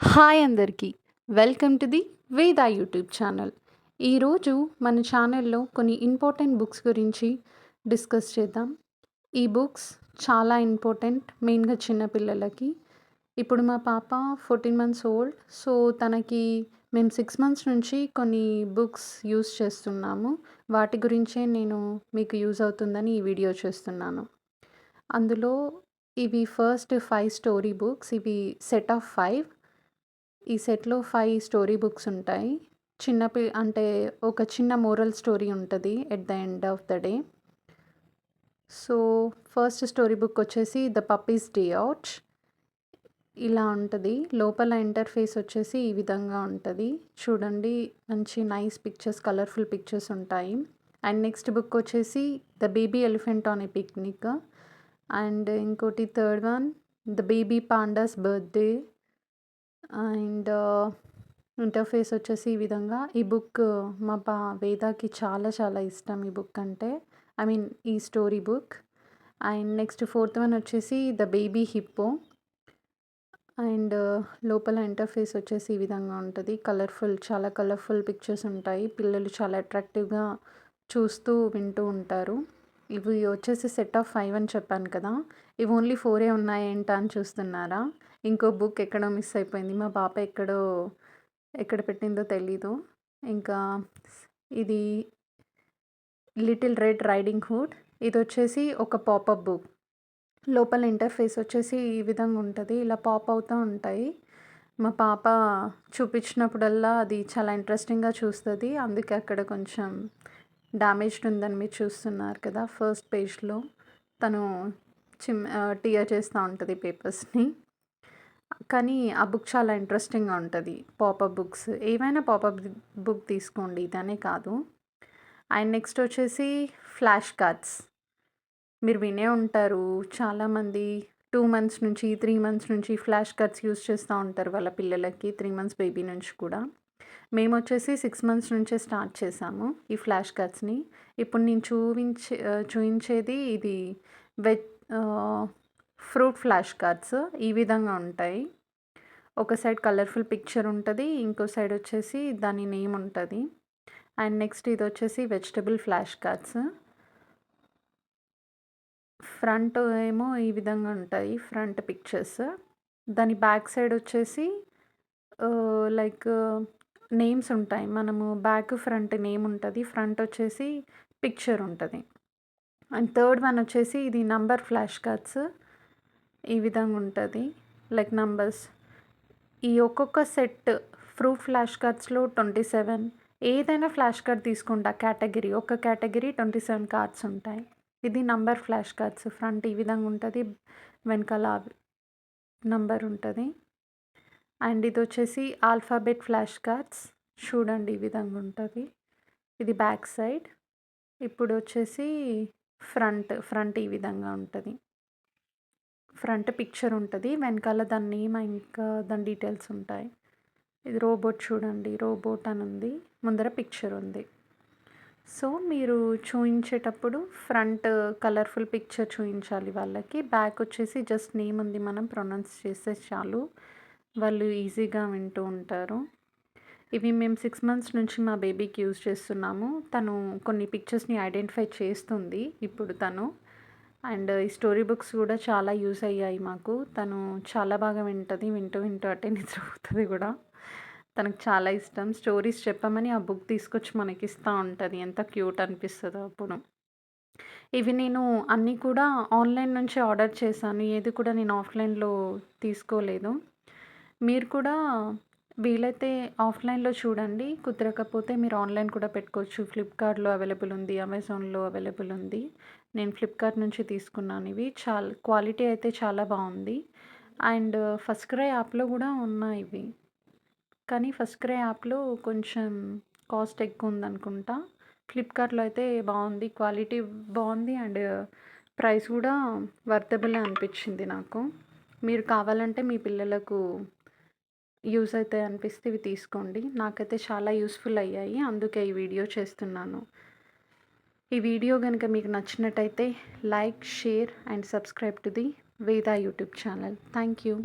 Hi అందరికీ! Welcome to the వేద YouTube channel. ఈరోజు మన ఛానల్‌లో కొన్ని ఇంపార్టెంట్ బుక్స్ గురించి డిస్కస్ చేద్దాం. ఈ బుక్స్ చాలా ఇంపార్టెంట్ మెయిన్‌గా చిన్న పిల్లలకి. ఇప్పుడు మా పాప 14 మంత్స్ ఓల్డ్. సో, తనకి మేము 6 మంత్స్ నుంచి కొన్ని బుక్స్ యూజ్ చేస్తున్నాము. వాటి గురించే నేను మీకు యూజ్ అవుతుందని ఈ వీడియో చేస్తున్నాను. అందులో ఇవి ఫస్ట్ 5 స్టోరీ బుక్స్. ఇవి సెట్ ఆఫ్ 5. ఈ సెట్‌లో 5 స్టోరీ బుక్స్ ఉంటాయి. అంటే ఒక చిన్న మోరల్ స్టోరీ ఉంటది at the end of the day. So, first story book వచ్చేసి 'ద పప్పీస్ డే ఔట్' ఇలా ఉంటది. లోపల ఇంటర్ఫేస్ వచ్చేసి ఈ విధంగా ఉంటది. చూడండి, మంచి నైస్ పిక్చర్స్, కలర్‌ఫుల్ పిక్చర్స్ ఉంటాయి. అండ్ నెక్స్ట్ బుక్ వచ్చేసి 'the baby elephant on a picnic' and ఇంకోటి third one 'the baby pandas birthday' and interface వచ్చేసి ఈ విధంగా. ఈ బుక్ మా వేదాకి చాలా చాలా ఇష్టం ఈ బుక్ అంటే. ఐ మీన్ ఈ story book. And next fourth one వచ్చేసి 'ద బేబీ హిప్పో' అండ్ లోపల ఇంటర్ఫేస్ వచ్చేసి ఈ విధంగా ఉంటది. చాలా కలర్‌ఫుల్ పిక్చర్స్ ఉంటాయి. పిల్లలు చాలా అట్రాక్టివ్‌గా చూస్తూ, వింటూ ఉంటారు. ఇవి వచ్చేసి సెట్ ఆఫ్ 5 అని చెప్పాను కదా! ఇవి ఓన్లీ 4 ఉన్నాయేంటా అని చూస్తున్నారా? ఇంకో బుక్ ఎక్కడో మిస్ అయిపోయింది. మా పాప ఎక్కడ పెట్టిందో తెలీదు. ఇంకా ఇది 'లిటిల్ రెడ్ రైడింగ్ హుడ్' ఇదొచ్చేసి ఒక పాపప్ బుక్. లోపల ఇంటర్ఫేస్ వచ్చేసి ఈ విధంగా ఉంటది. ఇలా పాప్ అవుతా ఉంటాయి. మా పాప చూపించినప్పుడల్లా అది చాలా ఇంట్రెస్టింగ్‌గా చూస్తది. అందుకే అక్కడ కొంచెం డ్యామేజ్డ్ ఉందని మీరు చూస్తున్నారు కదా! ఫస్ట్ పేజ్‌లో తను టియర్ చేస్తా ఉంటది పేపర్స్‌ని. కానీ ఆ బుక్ చాలా ఇంట్రెస్టింగ్‌గా ఉంటది. పాపప్ బుక్స్ ఏవైనా పాపప్ బుక్ తీసుకోండి, ఇదనే కాదు. అండ్ నెక్స్ట్ వచ్చేసి ఫ్లాష్ కార్డ్స్. మీరు వినే ఉంటారు. చాలామంది 2 మంత్స్ నుంచి, 3 మంత్స్ నుంచి ఫ్లాష్ కార్డ్స్ యూజ్ చేస్తూ ఉంటారు వాళ్ళ పిల్లలకి. 3 మంత్స్ బేబీ నుంచి కూడా. మేమొచ్చేసి 6 మంత్స్ నుంచే స్టార్ట్ చేశాము ఈ ఫ్లాష్ కార్డ్స్‌ని. ఇప్పుడు నేను చూయించేది ఇది వెజ్ ఫ్రూట్ ఫ్లాష్ కార్డ్స్. ఈ విధంగా ఉంటాయి. ఒక సైడ్ కలర్‌ఫుల్ పిక్చర్ ఉంటది. ఇంకో సైడ్ వచ్చేసి దాని నేమ్ ఉంటది. అండ్ నెక్స్ట్ ఇదొచ్చేసి వెజిటబుల్ ఫ్లాష్ కార్డ్స్. ఫ్రంట్ ఏమో ఈ విధంగా ఉంటాయి ఫ్రంట్ పిక్చర్స్. దాని బ్యాక్ సైడ్ వచ్చేసి లైక్ నేమ్స్ ఉంటాయి. మనము బ్యాక్, ఫ్రంట్ నేమ్ ఉంటది. ఫ్రంట్ వచ్చేసి పిక్చర్ ఉంటది. అండ్ థర్డ్ వన్ వచ్చేసి ఇది నంబర్ ఫ్లాష్ కార్డ్స్. ఈ విధంగా ఉంటది. Like numbers. ఈ ఒక్కొక్క సెట్ ఫ్రూట్ ఫ్లాష్ కార్డ్స్‌లో 27 ఏదైనా ఫ్లాష్ కార్డ్ తీసుకోండి. ఆ కేటగిరీ ఒక కేటగిరీ 27 కార్డ్స్ ఉంటాయి. ఇది నంబర్ ఫ్లాష్ కార్డ్స్. ఫ్రంట్ ఈ విధంగా ఉంటది. వెనకాల నంబర్ ఉంటది. అండ్ ఇదొచ్చేసి ఆల్ఫాబెట్ ఫ్లాష్ కార్డ్స్. చూడండి ఈ విధంగా ఉంటది. ఇది బ్యాక్ సైడ్. ఇప్పుడు వచ్చేసి ఫ్రంట్ ఈ విధంగా ఉంటది. ఫ్రంట్ పిక్చర్ ఉంటది. వెనకాల దాని నేమ్ ఇంకా దాని డీటెయిల్స్ ఉంటాయి. ఇది రోబోట్ చూడండి. రోబోట్ అని ఉంది. ముందర పిక్చర్ ఉంది. సో, మీరు చూయించేటప్పుడు ఫ్రంట్ కలర్‌ఫుల్ పిక్చర్ చూయించాలి వాళ్ళకి. బ్యాక్ వచ్చేసి జస్ట్ నేమ్ ఉంది. మనం ప్రొనౌన్స్ చేస్తే చాలు. వాళ్ళు ఈజీగా వింటూ ఉంటారు. ఇవి మేము 6 మంత్స్ నుంచి మా బేబీకి యూజ్ చేస్తున్నాము. తను కొన్ని పిక్చర్స్‌ని ఐడెంటిఫై చేస్తుంది ఇప్పుడు తను. అండ్ ఈ స్టోరీ బుక్స్ కూడా చాలా యూజ్ అయ్యాయి మాకు. తను చాలా బాగా వింటది. వింటూ అటే నిద్రపోతది కూడా. తనకు చాలా ఇష్టం. స్టోరీస్ చెప్పమని ఆ బుక్ తీసుకొచ్చి మనకిస్తా ఉంటది. ఎంత క్యూట్ అనిపిస్తదో అప్పుడు. ఇవి నేను అన్నీ కూడా ఆన్‌లైన్ నుంచే ఆర్డర్ చేశాను. ఏది కూడా నేను ఆఫ్‌లైన్‌లో తీసుకోలేదు. మీరు కూడా వీలైతే ఆఫ్‌లైన్‌లో చూడండి. కుదరకపోతే మీరు ఆన్‌లైన్ కూడా పెట్టుకోవచ్చు. ఫ్లిప్‌కార్ట్‌లో అవైలబుల్ ఉంది. అమెజాన్‌లో అవైలబుల్ ఉంది. నేను ఫ్లిప్‌కార్ట్ నుంచి తీసుకున్నాను ఇవి. క్వాలిటీ అయితే చాలా బావుంది. అండ్ ఫస్ట్ క్రై యాప్‌లో కూడా ఉన్నాయి ఇవి. కానీ ఫస్ట్ క్రై యాప్‌లో కొంచెం కాస్ట్ ఎక్కువ ఉందనుకుంటా. ఫ్లిప్‌కార్ట్‌లో అయితే బావుంది. క్వాలిటీ బావుంది. అండ్ ప్రైస్ కూడా వర్తబులే అనిపించింది నాకు. మీరు కావాలంటే మీ పిల్లలకు యూజ్ అయితాయి అనిపిస్తే ఇవి తీసుకోండి. నాకైతే చాలా యూజ్‌ఫుల్ అయ్యాయి. అందుకే ఈ వీడియో చేస్తున్నాను. ఈ వీడియో గనుక మీకు నచ్చినట్టయితే like, share and subscribe to the వేద యూట్యూబ్ ఛానల్. Thank you.